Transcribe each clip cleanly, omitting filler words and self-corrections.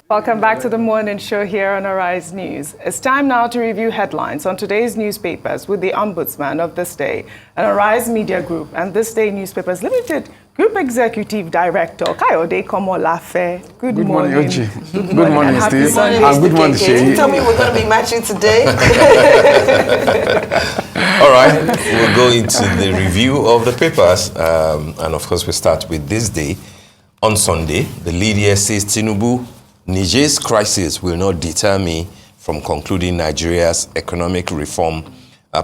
Welcome back to the morning show here on Arise News. It's time now to review headlines on today's newspapers with the Ombudsman of This Day, an Arise Media Group and This Day Newspapers Limited Group Executive Director Kayode Komolafe. Good morning, Oji. Good morning, Steve. And good morning, Shay. Tell me we're going to be matching today. All right, we'll go into the review of the papers. And of course, we start with This Day. On Sunday, the lead here says Tinubu, Niger's crisis will not deter me from concluding Nigeria's economic reform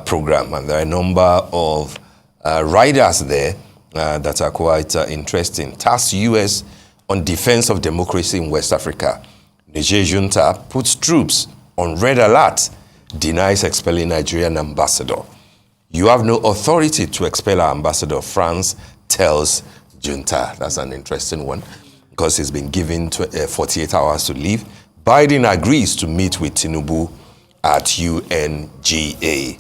program. And there are a number of riders there that are quite interesting. Task U.S. on defense of democracy in West Africa. Niger junta puts troops on red alert, denies expelling Nigerian ambassador. You have no authority to expel our ambassador, France tells junta. That's an interesting one, because he's been given 48 hours to leave. Biden agrees to meet with Tinubu at UNGA,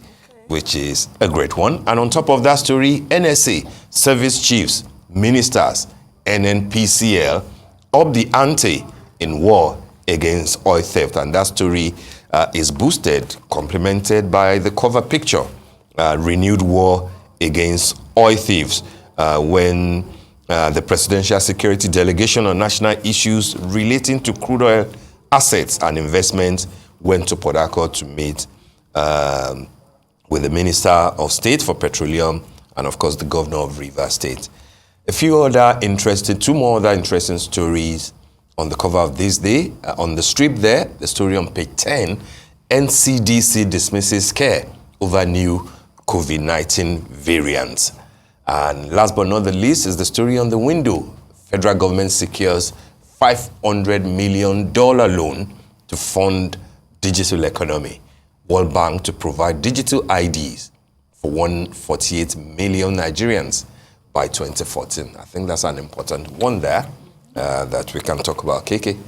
which is a great one. And on top of that story, NSA, service chiefs, ministers, NNPCL, up the ante in war against oil theft. And that story is boosted, complemented by the cover picture, renewed war against oil thieves, when the Presidential Security Delegation on National Issues relating to crude oil assets and investments went to Port Harcourt to meet with the Minister of State for Petroleum and, of course, the Governor of Rivers State. Two more other interesting stories on the cover of This Day. On the strip there, the story on page 10, NCDC dismisses scare over new COVID-19 variants. And last but not the least is the story on the window. Federal government secures $500 million loan to fund digital economy. World Bank to provide digital IDs for 148 million Nigerians by 2014. I think that's an important one there that we can talk about. KK.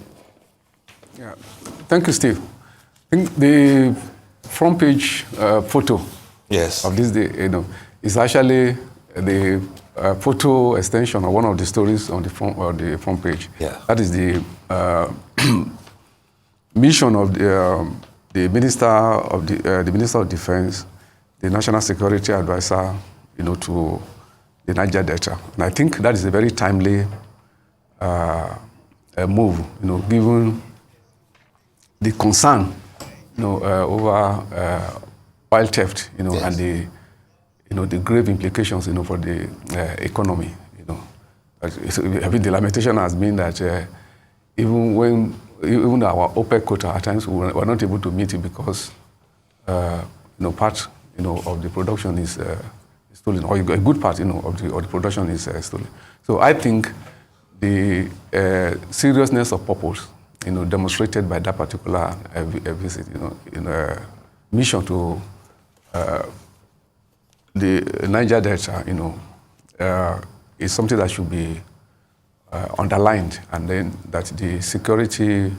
Yeah. Thank you, Steve. I think the front page photo of This Day, is actually the photo extension of one of the stories on the front page. Yeah. That is the mission of the Minister of the Minister of Defense, the National Security Advisor, to the Niger Delta. And I think that is a very timely move, given the concern, over oil theft, yes, and the grave implications, for the economy, I mean, the lamentation has been that even our OPEC quota at times we're not able to meet it because, part, of the production is stolen, or a good part, of the production is stolen. So I think the seriousness of purpose, demonstrated by that particular visit, in a mission to the Niger Delta, is something that should be underlined, and then that the security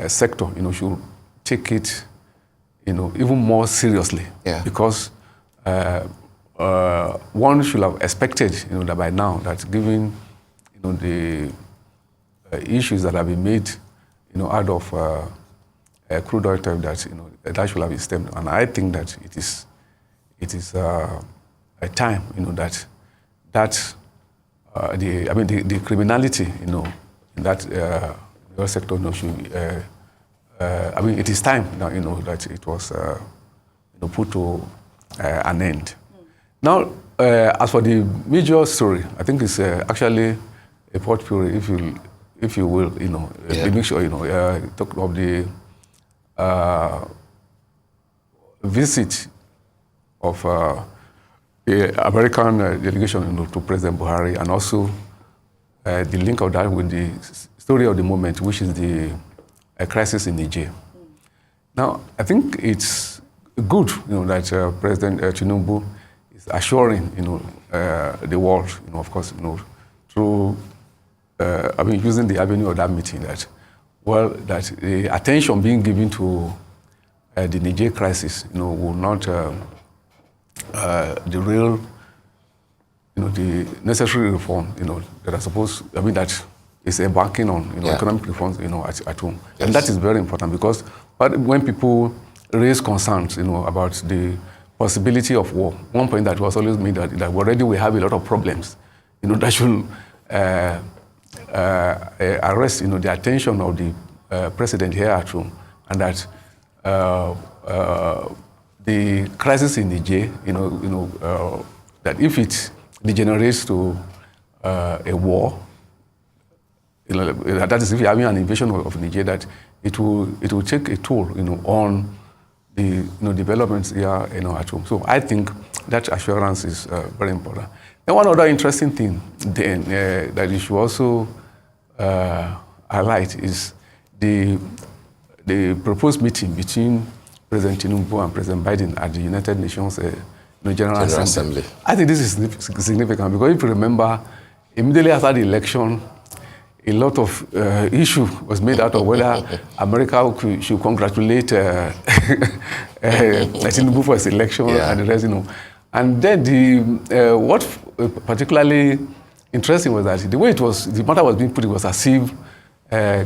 sector, should take it, even more seriously. Yeah. Because one should have expected, that by now, that given, the issues that have been made, out of crude oil theft, that that should have been stemmed. And I think that it is a time, that the criminality, in that oil sector, should. It is time now, that it was put to an end. Now, as for the major story, I think it's actually a potpourri, if you will, the mixture, talk of the visit of the American delegation, to President Buhari, and also the link of that with the story of the moment, which is the crisis in Niger. Now, I think it's good, that President Tinubu is assuring, the world, of course, through, using the avenue of that meeting, that the attention being given to the Niger crisis, will not derail, the necessary reform, that are supposed, that is embarking on economic reforms at home. Yes. And that is very important because when people raise concerns about the possibility of war, one point that was always made that already we have a lot of problems that should arrest the attention of the president here at home, and that the crisis in Niger, that if it degenerates to a war, that is if you're having an invasion of Niger, that it will take a toll on the developments here at home. So I think that assurance is very important. And one other interesting thing then that you should also highlight is the proposed meeting between President Tinubu and President Biden at the United Nations General Assembly. I think this is significant because if you remember, immediately after the election, a lot of issue was made out of whether America should congratulate Tinubu for his election and the rest, And then what particularly interesting was that the way the matter was being put, it was as if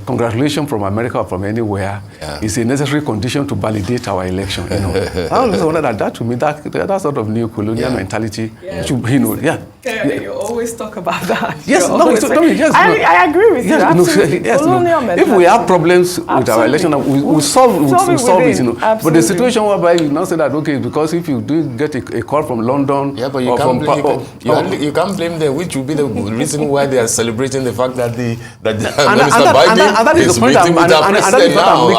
congratulations from America or from anywhere is a necessary condition to validate our election. I always wonder that to me, that sort of neo-colonial mentality, should, You always talk about that. Yes, I agree with you. Colonial mentality. If we have problems with our election, we'll solve it. But the situation whereby you now say that, okay, because if you do get a call from London, but you can't blame them, which will be the reason why they are celebrating the fact that Minister Biden is meeting with our president now.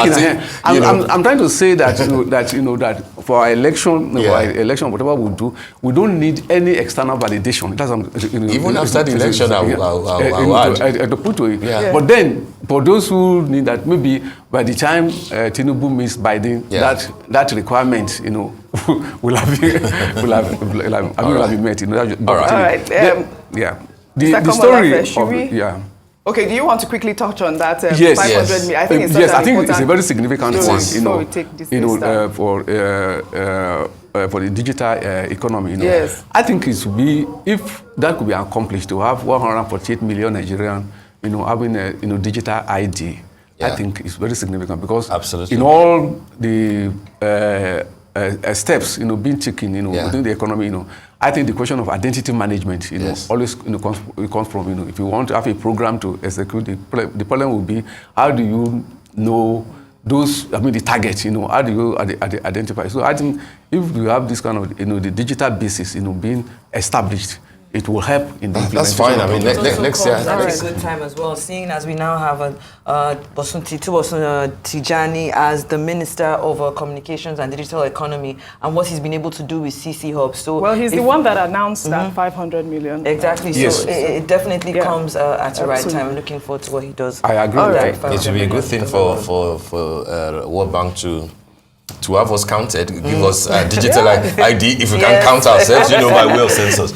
I'm trying to say that that for our election, whatever we do, we don't need any external validation. Even after the election, I'll put to it. But then, for those who need that, maybe by the time Tinubu meets Biden, that requirement, will have been met. All right. The story of Okay, do you want to quickly touch on that? Yes. 500 million. I think it's I think it's a very significant one. For the digital economy. Yes. I think it would be, if that could be accomplished, to have 148 million Nigerians, having a digital ID. I think it's very significant because in all the steps being taken within the economy, I think the question of identity management always comes from if you want to have a program to execute, the problem will be how do you know those, the targets, how do you identify? So I think if you have this kind of, the digital basis, being established, it will help in the implementation. That's fine. I mean, next year. That's a good time as well, seeing as we now have Bosun Tijani as the Minister of Communications and Digital Economy, and what he's been able to do with CC Hub. So, he's the one that announced that 500 million. Exactly. Yes. So it definitely comes at the right time. I'm looking forward to what he does. I agree with that. It will be a good thing for World Bank to have us counted, give us digital ID if we can count ourselves, by way of census.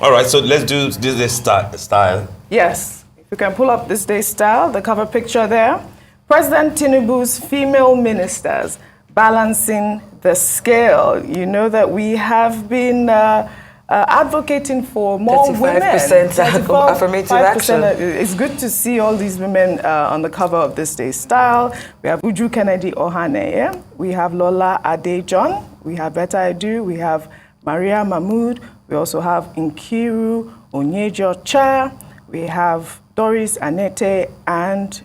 All right, so let's do this style. Yes, if you can pull up this day's style, the cover picture there. President Tinubu's female ministers balancing the scale. You know that we have been advocating for more women. 35% affirmative action. It's good to see all these women on the cover of this day's style. We have Uju Kennedy Ohane, we have Lola Adejon, we have Betta Edu, we have Maria Mahmood, we also have Nkiru Onyejo Cha, we have Doris Anete, and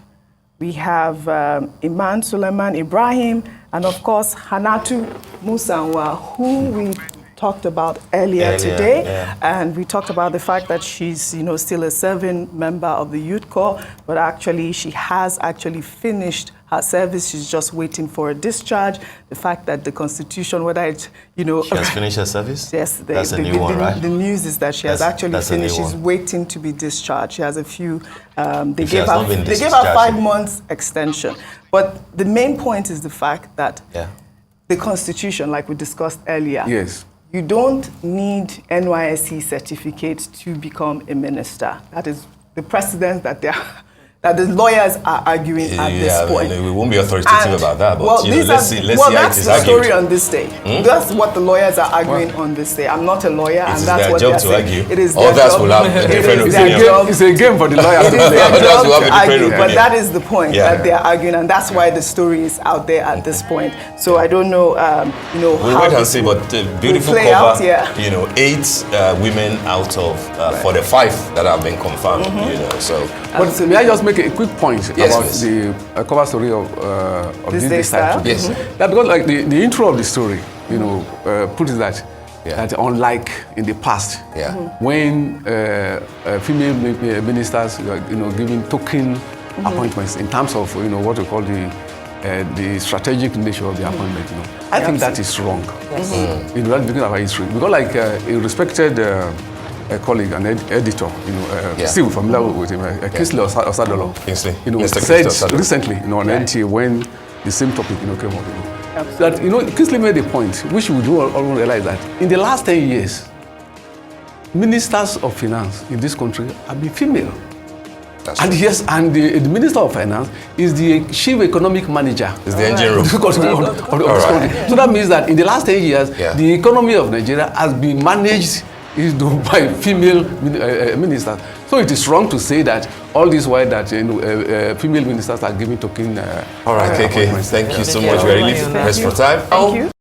we have Iman Suleiman Ibrahim, and of course Hanatu Musanwa, who we talked about earlier today, and we talked about the fact that she's still a serving member of the Youth Corps, but actually she has finished her service. She's just waiting for a discharge. The fact that the Constitution, whether it's she has finished her service. Yes, that's a new one, right? The news is that she has actually finished. She's waiting to be discharged. She has a few. They gave her 5 months extension, but the main point is the fact that the Constitution, like we discussed earlier. Yes. You don't need NYSC certificate to become a minister. That is the precedent that that the lawyers are arguing at this point. We won't be authoritative about that, but well, let's see well, how that's it is the argued. story on this day. That's what the lawyers are arguing on this day. I'm not a lawyer, and that's what they're saying. It is their Others job. will have a different opinion. It's a game for the lawyers. It is their Others job will have a to different argue, but opinion. that is the point that they are arguing, and that's why the story is out there at this point. So I don't know, We'll how wait and this see, will but beautiful play cover. out, yeah. 8 women out of 45 that have been confirmed. So. But may I just make a quick point Yes, about please. the cover story of This this Day style? Style? Yes. That because like the intro of the story, puts it that unlike in the past, when female ministers were given token appointments in terms of what we call the strategic nature of the appointment, I think that is wrong. In reality, because of our history, because like a respected a colleague, an editor, still familiar with him, Kingsley Osadolo, said recently, on NTA when the same topic, came up, that Kingsley made a point, which we do all realize that in the last 10 years, ministers of finance in this country have been female. And yes, and the Minister of Finance is the chief economic manager. Is the engine room. of this country. So that means that in the last 10 years, the economy of Nigeria has been managed by female ministers. So it is wrong to say that all this while that female ministers are giving token. All right, KK, thank you so much. We are really pressed for time. Thank you.